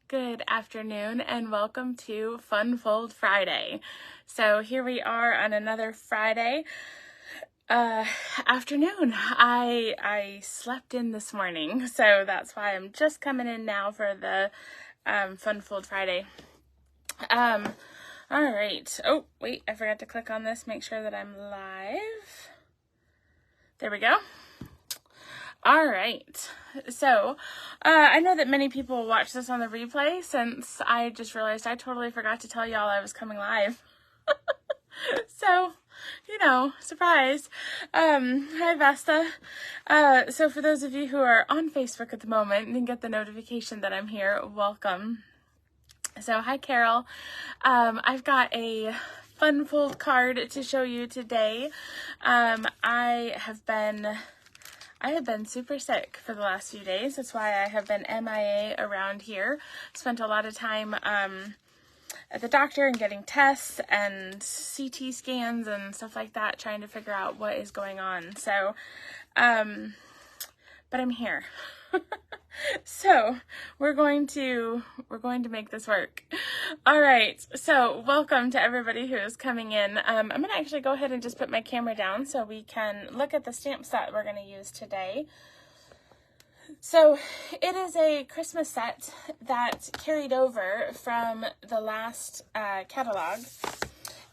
Good afternoon and welcome to Funfold Friday. So here we are on another Friday afternoon. I slept in this morning, so that's why I'm just coming in now for the Funfold Friday. All right. Oh, wait, I forgot to click on this. Make sure that I'm live. There we go. All right, so I know that many people watch this on the replay since I just realized I totally forgot to tell y'all I was coming live. So, surprise. Hi, Vesta. So for those of you who are on Facebook at the moment and get the notification that I'm here, welcome. So, hi, Carol. I've got a Funfold card to show you today. I have been super sick for the last few days. That's why I have been MIA around here. Spent a lot of time at the doctor and getting tests and CT scans and stuff like that, trying to figure out what is going on. So, but I'm here. So we're going to make this work. All right. So welcome to everybody who is coming in. I'm going to actually go ahead and just put my camera down so we can look at the stamp set we're going to use today. So it is a Christmas set that carried over from the last catalog,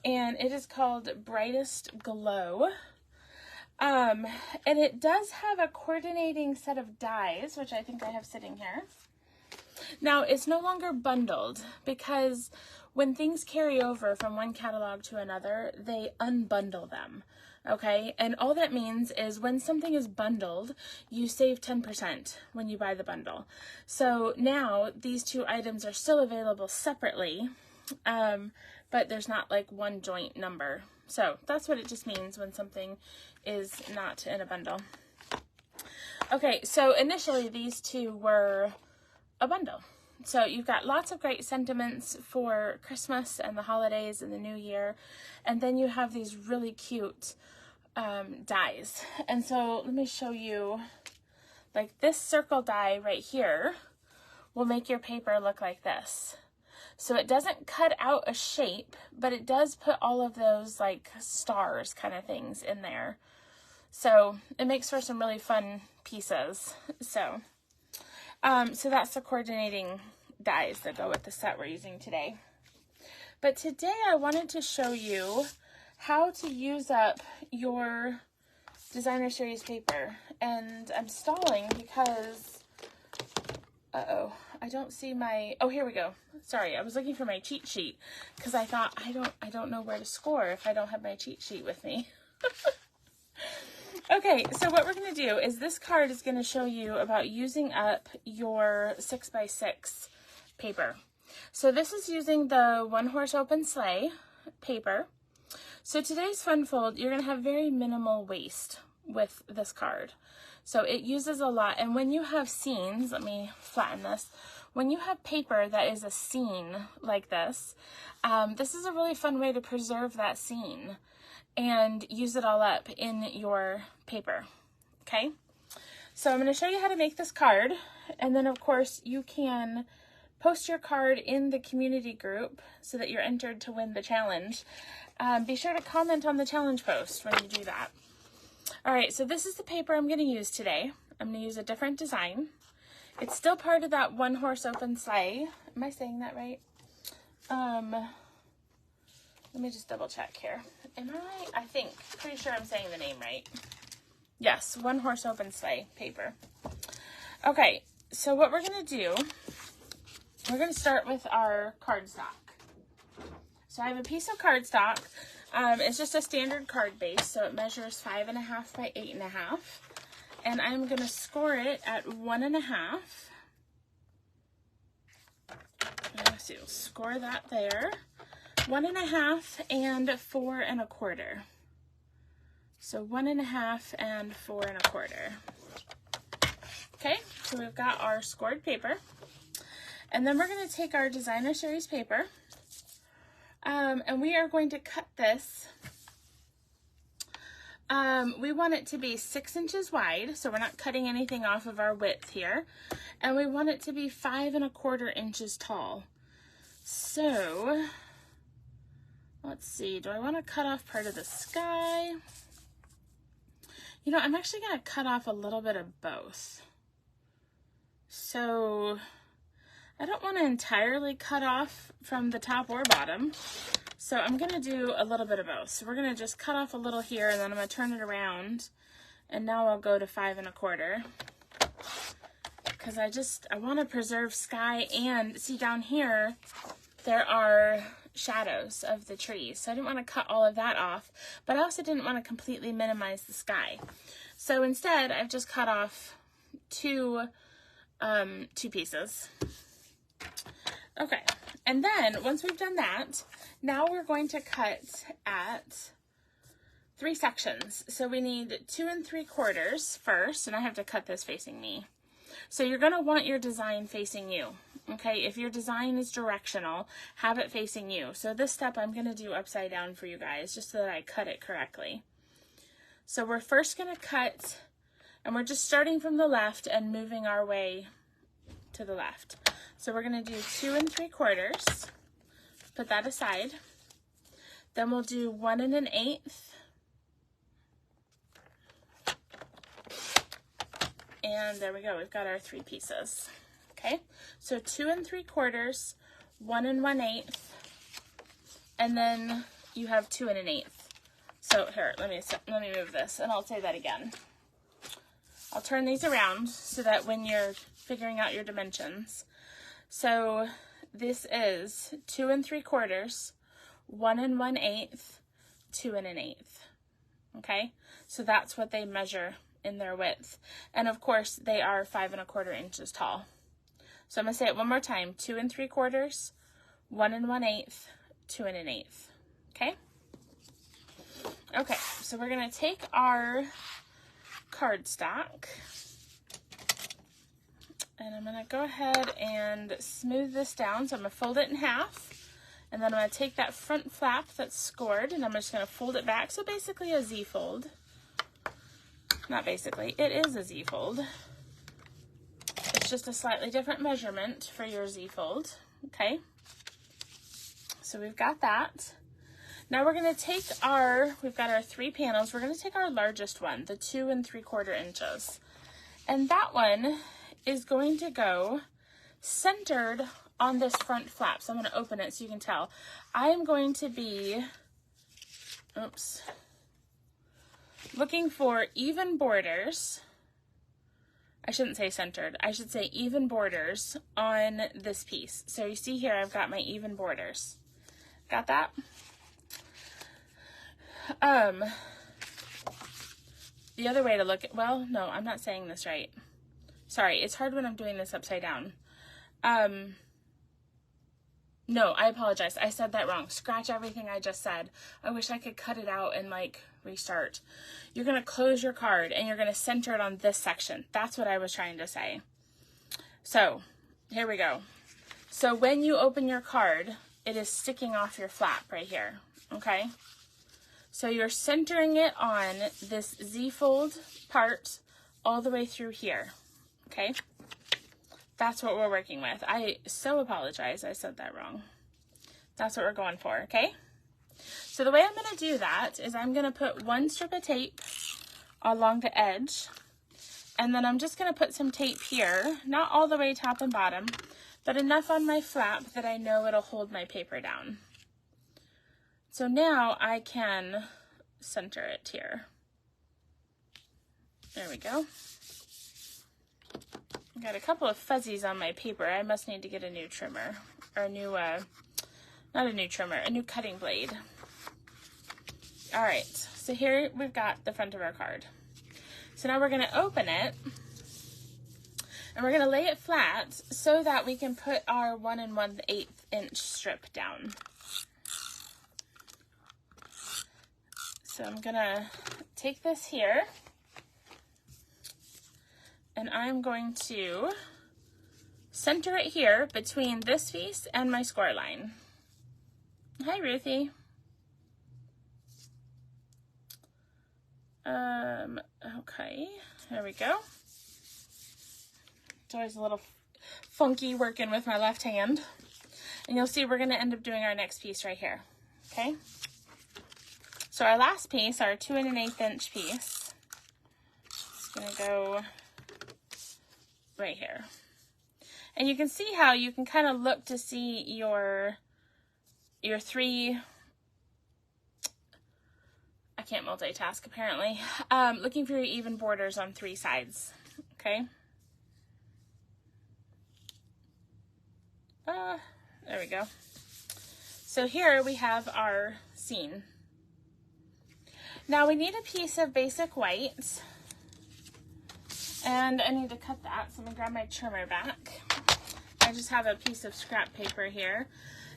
and it is called Brightest Glow. And it does have a coordinating set of dies, which I think I have sitting here. Now, it's no longer bundled because when things carry over from one catalog to another, they unbundle them, okay? And all that means is when something is bundled, you save 10% when you buy the bundle. So now these two items are still available separately, but there's not like one joint number. So that's what it just means when something is not in a bundle. Okay, so initially these two were a bundle. So you've got lots of great sentiments for Christmas and the holidays and the new year. And then you have these really cute dies. And so let me show you, like this circle die right here will make your paper look like this. So it doesn't cut out a shape, but it does put all of those like stars kind of things in there. So it makes for some really fun pieces. So that's the coordinating dies that go with the set we're using today. But today I wanted to show you how to use up your designer series paper. And I'm stalling because, I don't see my, oh, here we go. Sorry, I was looking for my cheat sheet because I thought I don't know where to score if I don't have my cheat sheet with me. Okay, so what we're going to do is this card is going to show you about using up your 6x6 paper. So this is using the One Horse Open Sleigh paper. So today's Funfold, you're going to have very minimal waste with this card. So it uses a lot, and when you have scenes, let me flatten this. When you have paper that is a scene like this, this is a really fun way to preserve that scene and use it all up in your paper, okay? So I'm going to show you how to make this card, and then of course you can post your card in the community group so that you're entered to win the challenge. Be sure to comment on the challenge post when you do that. All right, so this is the paper I'm going to use today. I'm going to use a different design. It's still part of that One Horse Open Sleigh. Am I saying that right? Let me just double check here. Pretty sure I'm saying the name right. Yes, One Horse Open Sleigh paper. Okay, so what we're going to do, we're going to start with our cardstock. So I have a piece of cardstock. It's just a standard card base, so it measures 5.5 by 8.5. And I'm going to score it at 1.5. Let's see, we'll score that there. 1.5 and 4.25. So 1.5 and 4.25. Okay, so we've got our scored paper. And then we're going to take our designer series paper. And we are going to cut this We want it to be 6 inches wide, so we're not cutting anything off of our width here. And we want it to be 5 1/4 inches tall. So, let's see, do I want to cut off part of the sky? You know, I'm actually going to cut off a little bit of both. So, I don't want to entirely cut off from the top or bottom. So I'm going to do a little bit of both. So we're going to just cut off a little here, and then I'm going to turn it around. And now I'll go to 5 1/4. Because I want to preserve sky, and see down here, there are shadows of the trees. So I didn't want to cut all of that off, but I also didn't want to completely minimize the sky. So instead, I've just cut off two pieces. Okay, and then once we've done that, now we're going to cut at 3 sections. So we need 2 3/4 first, and I have to cut this facing me. So you're going to want your design facing you. Okay, if your design is directional, have it facing you. So this step I'm going to do upside down for you guys, just so that I cut it correctly. So we're first going to cut, and we're just starting from the left and moving our way to the left. So we're going to do 2 3/4, put that aside. Then we'll do 1 1/8. And there we go, we've got our 3 pieces. Okay, so 2 3/4, 1 1/8, and then you have 2 1/8. So here, let me move this, and I'll say that again. I'll turn these around so that when you're figuring out your dimensions. So this is 2 3/4, 1 1/8, 2 1/8. Okay, so that's what they measure in their width. And of course, they are 5 1/4 inches tall. So I'm going to say it one more time. 2 3/4, 1 1/8, 2 1/8. Okay? Okay, so we're going to take our cardstock, and I'm going to go ahead and smooth this down. So I'm going to fold it in half, and then I'm going to take that front flap that's scored, and I'm just going to fold it back. So basically a Z-fold. Not basically, it is a Z-fold. It's just a slightly different measurement for your Z-fold. Okay, so we've got that. Now we're going to take we've got our 3 panels. We're going to take our largest one, the 2 3/4 inches. And that one is going to go centered on this front flap. So I'm going to open it so you can tell. I am going to be, looking for even borders. I shouldn't say centered. I should say even borders on this piece. So you see here, I've got my even borders. Got that? The other way to look at, well, no, I'm not saying this right. Sorry, it's hard when I'm doing this upside down. No, I apologize. I said that wrong. Scratch everything I just said. I wish I could cut it out and restart. You're going to close your card and you're going to center it on this section. That's what I was trying to say. So here we go. So when you open your card, it is sticking off your flap right here. Okay. So you're centering it on this Z-fold part all the way through here. Okay. That's what we're working with. I so apologize. I said that wrong. That's what we're going for, okay? So the way I'm going to do that is I'm going to put 1 strip of tape along the edge, and then I'm just going to put some tape here, not all the way top and bottom, but enough on my flap that I know it'll hold my paper down. So now I can center it here. There we go. I got a couple of fuzzies on my paper. I must need to get a new trimmer, or a new, not a new trimmer, a new cutting blade. All right, so here we've got the front of our card. So now we're gonna open it, and we're gonna lay it flat so that we can put our 1 1/8 inch strip down. So I'm gonna take this here, and I'm going to center it here between this piece and my score line. Hi, Ruthie. Okay, there we go. It's always a little funky working with my left hand. And you'll see we're going to end up doing our next piece right here. Okay? So our last piece, our 2 1/8 inch piece, is going to go right here. And you can see how you can kind of look to see your 3, I can't multitask apparently, looking for your even borders on 3 sides, okay? There we go. So here we have our scene. Now we need a piece of basic white, and I need to cut that, so I'm gonna grab my trimmer back. I just have a piece of scrap paper here,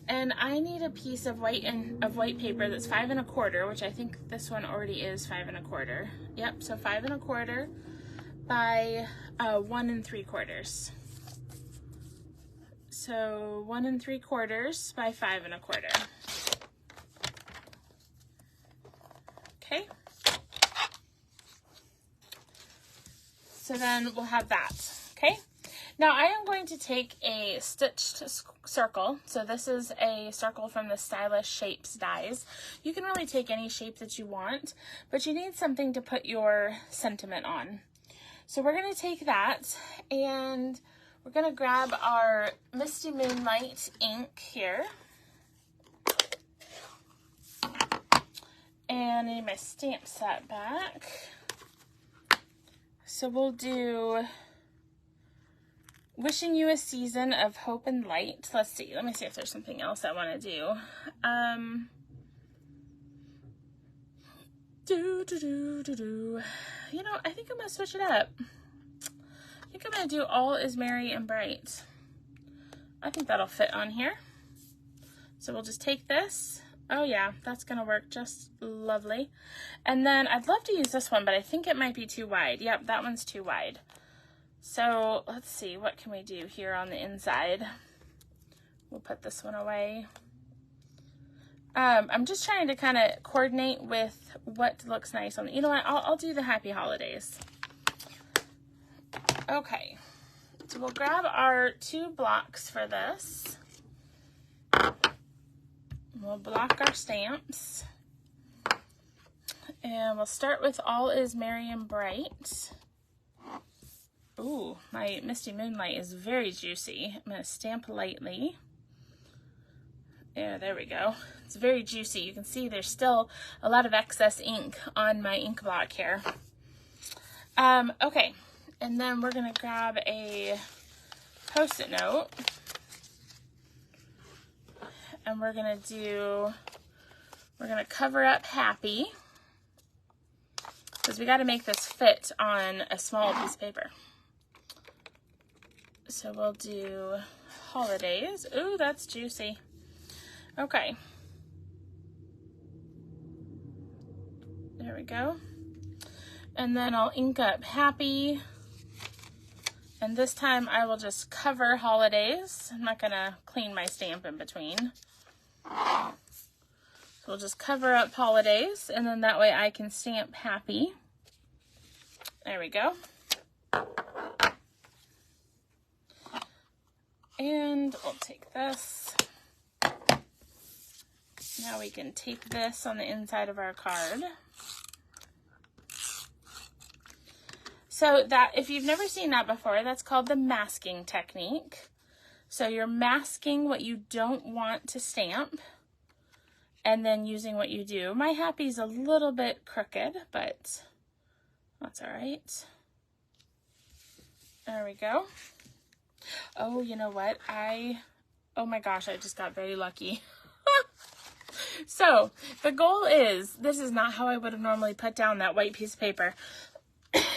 and I need a piece of white paper that's 5 1/4, which I think this one already is 5 1/4. Yep, so 5 1/4 by 1 3/4. So 1 3/4 by 5 1/4. Okay. So then we'll have that. Okay. Now I am going to take a stitched circle. So this is a circle from the Stylish Shapes dies. You can really take any shape that you want, but you need something to put your sentiment on. So we're going to take that, and we're going to grab our Misty Moonlight ink here. And I need my stamp set back. So we'll do Wishing You a Season of Hope and Light. Let's see. Let me see if there's something else I want to do. You know, I think I'm going to switch it up. I think I'm going to do All is Merry and Bright. I think that'll fit on here. So we'll just take this. Oh yeah, that's going to work just lovely. And then I'd love to use this one, but I think it might be too wide. Yep, that one's too wide. So let's see, what can we do here on the inside? We'll put this one away. I'm just trying to kind of coordinate with what looks nice on the, you know what, I'll do the Happy Holidays. Okay, so we'll grab our 2 blocks for this. We'll block our stamps. And we'll start with All is Merry and Bright. Ooh, my Misty Moonlight is very juicy. I'm going to stamp lightly. Yeah, there we go. It's very juicy. You can see there's still a lot of excess ink on my ink block here. Okay, and then we're going to grab a Post-it note. And we're going to cover up Happy, because we got to make this fit on a small piece of paper. So we'll do Holidays. Ooh, that's juicy. Okay. There we go. And then I'll ink up Happy. And this time I will just cover Holidays. I'm not going to clean my stamp in between. So we'll just cover up Holidays, and then that way I can stamp Happy. There we go. And we'll take this. Now we can tape this on the inside of our card. So that, if you've never seen that before, that's called the masking technique. So you're masking what you don't want to stamp, and then using what you do. My Happy's a little bit crooked, but that's all right. There we go. Oh, you know what? Oh my gosh, I just got very lucky. So the goal is, this is not how I would have normally put down that white piece of paper.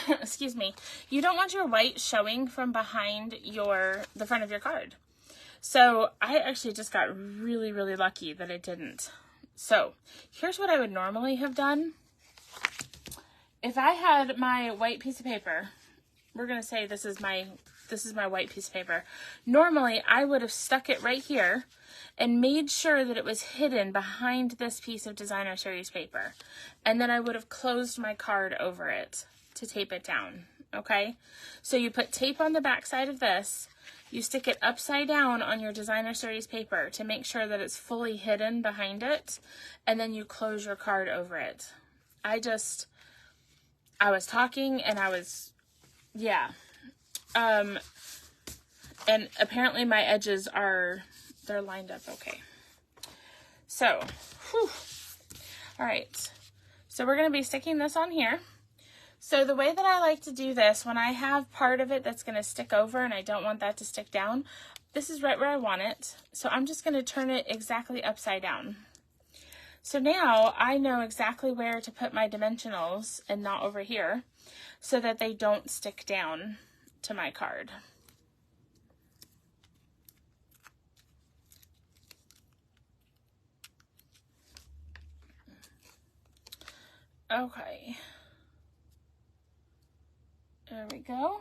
Excuse me. You don't want your white showing from behind the front of your card. So I actually just got really, really lucky that it didn't. So here's what I would normally have done. If I had my white piece of paper, we're going to say this is my this is my white piece of paper. Normally, I would have stuck it right here and made sure that it was hidden behind this piece of designer series paper. And then I would have closed my card over it to tape it down, okay? So you put tape on the back side of this, you stick it upside down on your designer series paper to make sure that it's fully hidden behind it, and then you close your card over it. I was talking and yeah. And apparently my edges they're lined up okay. So, whew. All right. So we're going to be sticking this on here. So the way that I like to do this, when I have part of it that's going to stick over and I don't want that to stick down, this is right where I want it. So I'm just going to turn it exactly upside down. So now I know exactly where to put my dimensionals and not over here so that they don't stick down to my card. Okay. There we go.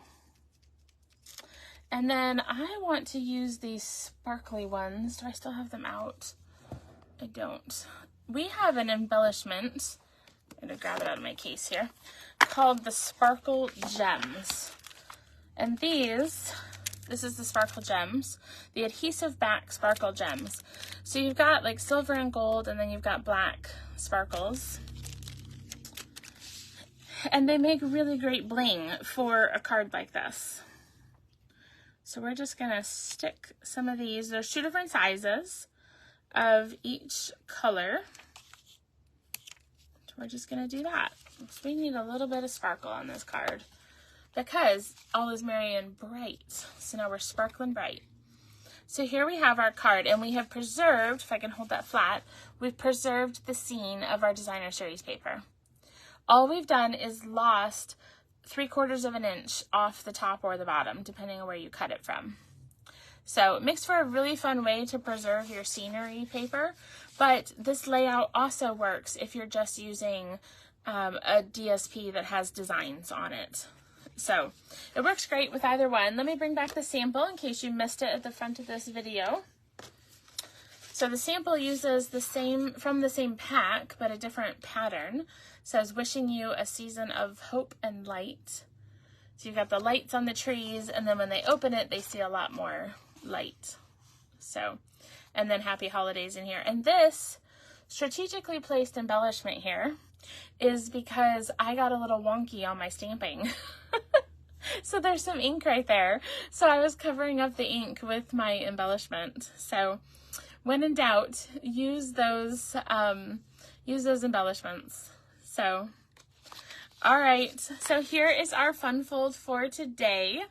And then I want to use these sparkly ones. Do I still have them out? I don't. We have an embellishment, I'm going to grab it out of my case here, called the Sparkle Gems. And this is the Sparkle Gems, the adhesive back Sparkle Gems. So you've got like silver and gold, and then you've got black sparkles. And they make really great bling for a card like this. So we're just going to stick some of these. There's 2 different sizes of each color. So we're just going to do that. So we need a little bit of sparkle on this card because all is merry and bright. So now we're sparkling bright. So here we have our card, and we have preserved, if I can hold that flat, we've preserved the scene of our designer series paper. All we've done is lost 3/4 of an inch off the top or the bottom, depending on where you cut it from. So it makes for a really fun way to preserve your scenery paper, but this layout also works if you're just using a DSP that has designs on it. So it works great with either one. Let me bring back the sample in case you missed it at the front of this video. So the sample uses from the same pack, but a different pattern. It says, wishing you a season of hope and light. So you've got the lights on the trees, and then when they open it, they see a lot more light. So, and then happy holidays in here. And this strategically placed embellishment here is because I got a little wonky on my stamping. So there's some ink right there. So I was covering up the ink with my embellishment. So when in doubt, use those embellishments. So, all right, so here is our fun fold for today.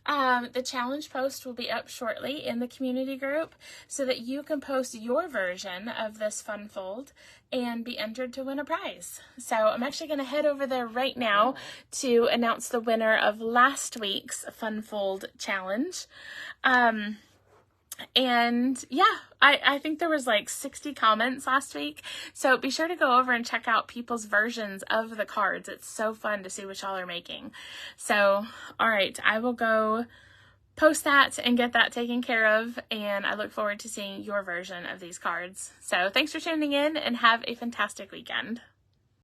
The challenge post will be up shortly in the community group so that you can post your version of this fun fold and be entered to win a prize. So I'm actually going to head over there right now to announce the winner of last week's fun fold challenge. And yeah, I think there was like 60 comments last week. So be sure to go over and check out people's versions of the cards. It's so fun to see what y'all are making. So, all right, I will go post that and get that taken care of. And I look forward to seeing your version of these cards. So thanks for tuning in and have a fantastic weekend.